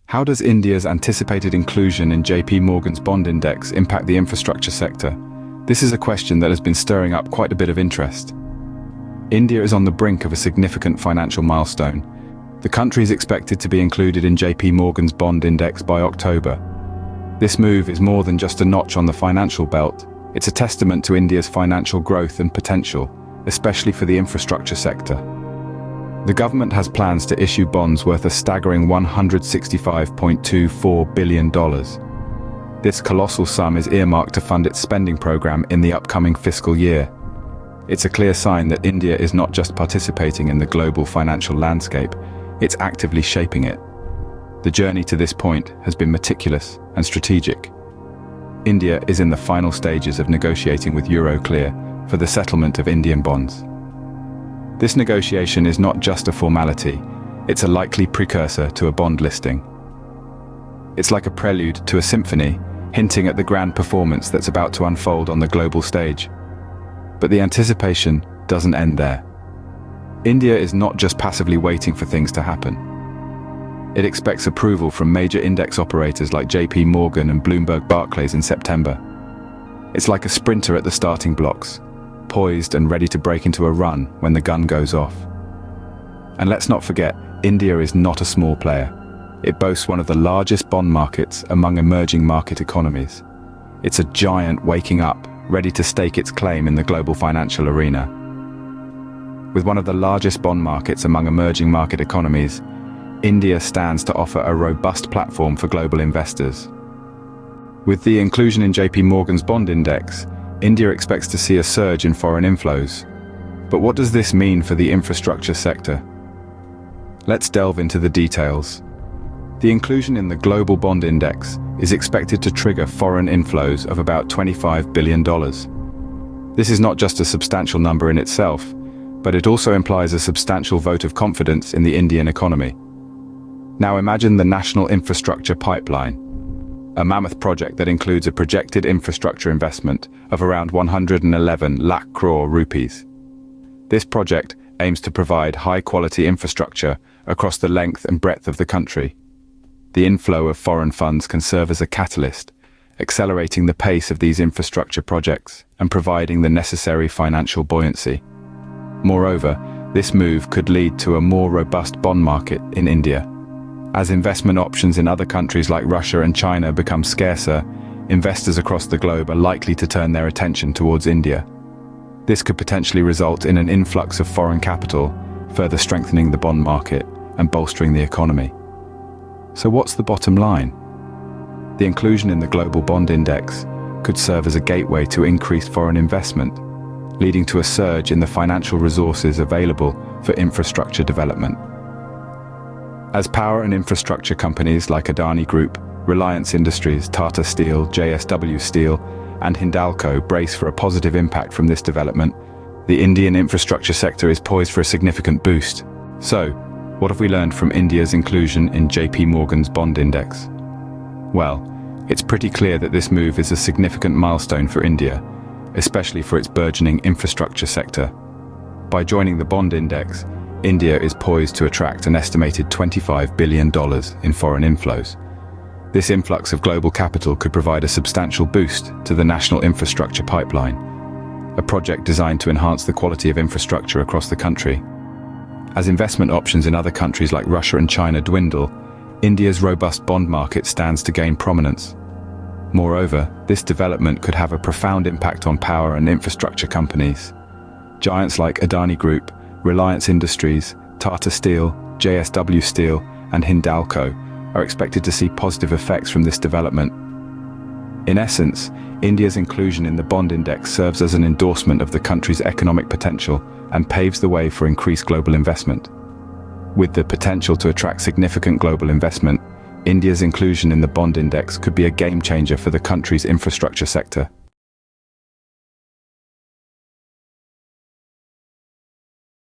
How does India's anticipated inclusion in JP Morgan's bond index impact the infrastructure sector? This is a question that has been stirring up quite a bit of interest. India is on the brink of a significant financial milestone. The country is expected to be included in JP Morgan's bond index by October. This move is more than just a notch on the financial belt. It's a testament to India's financial growth and potential, especially for the infrastructure sector. The government has plans to issue bonds worth a staggering $165.24 billion. This colossal sum is earmarked to fund its spending program in the upcoming fiscal year. It's a clear sign that India is not just participating in the global financial landscape, it's actively shaping it. The journey to this point has been meticulous and strategic. India is in the final stages of negotiating with Euroclear for the settlement of Indian bonds. This negotiation is not just a formality, it's a likely precursor to a bond listing. It's like a prelude to a symphony, hinting at the grand performance that's about to unfold on the global stage. But the anticipation doesn't end there. India is not just passively waiting for things to happen. It expects approval from major index operators like JP Morgan and Bloomberg Barclays in September. It's like a sprinter at the starting blocks, poised and ready to break into a run when the gun goes off. And let's not forget, India is not a small player. It boasts one of the largest bond markets among emerging market economies. It's a giant waking up, ready to stake its claim in the global financial arena. With one of the largest bond markets among emerging market economies, India stands to offer a robust platform for global investors. With the inclusion in JP Morgan's bond index, India expects to see a surge in foreign inflows. But what does this mean for the infrastructure sector? Let's delve into the details. The inclusion in the global bond index is expected to trigger foreign inflows of about $25 billion. This is not just a substantial number in itself, but it also implies a substantial vote of confidence in the Indian economy. Now imagine the National Infrastructure Pipeline, a mammoth project that includes a projected infrastructure investment of around 111 lakh crore rupees. This project aims to provide high-quality infrastructure across the length and breadth of the country. The inflow of foreign funds can serve as a catalyst, accelerating the pace of these infrastructure projects and providing the necessary financial buoyancy. Moreover, this move could lead to a more robust bond market in India. As investment options in other countries like Russia and China become scarcer, investors across the globe are likely to turn their attention towards India. This could potentially result in an influx of foreign capital, further strengthening the bond market and bolstering the economy. So what's the bottom line? The inclusion in the global bond index could serve as a gateway to increased foreign investment, leading to a surge in the financial resources available for infrastructure development. As power and infrastructure companies like Adani Group, Reliance Industries, Tata Steel, JSW Steel, and Hindalco brace for a positive impact from this development, the Indian infrastructure sector is poised for a significant boost. So, what have we learned from India's inclusion in JP Morgan's bond index? Well, it's pretty clear that this move is a significant milestone for India, especially for its burgeoning infrastructure sector. By joining the bond index, India is poised to attract an estimated $25 billion in foreign inflows. This influx of global capital could provide a substantial boost to the National Infrastructure Pipeline, a project designed to enhance the quality of infrastructure across the country. As investment options in other countries like Russia and China dwindle, India's robust bond market stands to gain prominence. Moreover, this development could have a profound impact on power and infrastructure companies. Giants like Adani Group, Reliance Industries, Tata Steel, JSW Steel, and Hindalco are expected to see positive effects from this development. In essence, India's inclusion in the bond index serves as an endorsement of the country's economic potential and paves the way for increased global investment. With the potential to attract significant global investment, India's inclusion in the bond index could be a game changer for the country's infrastructure sector.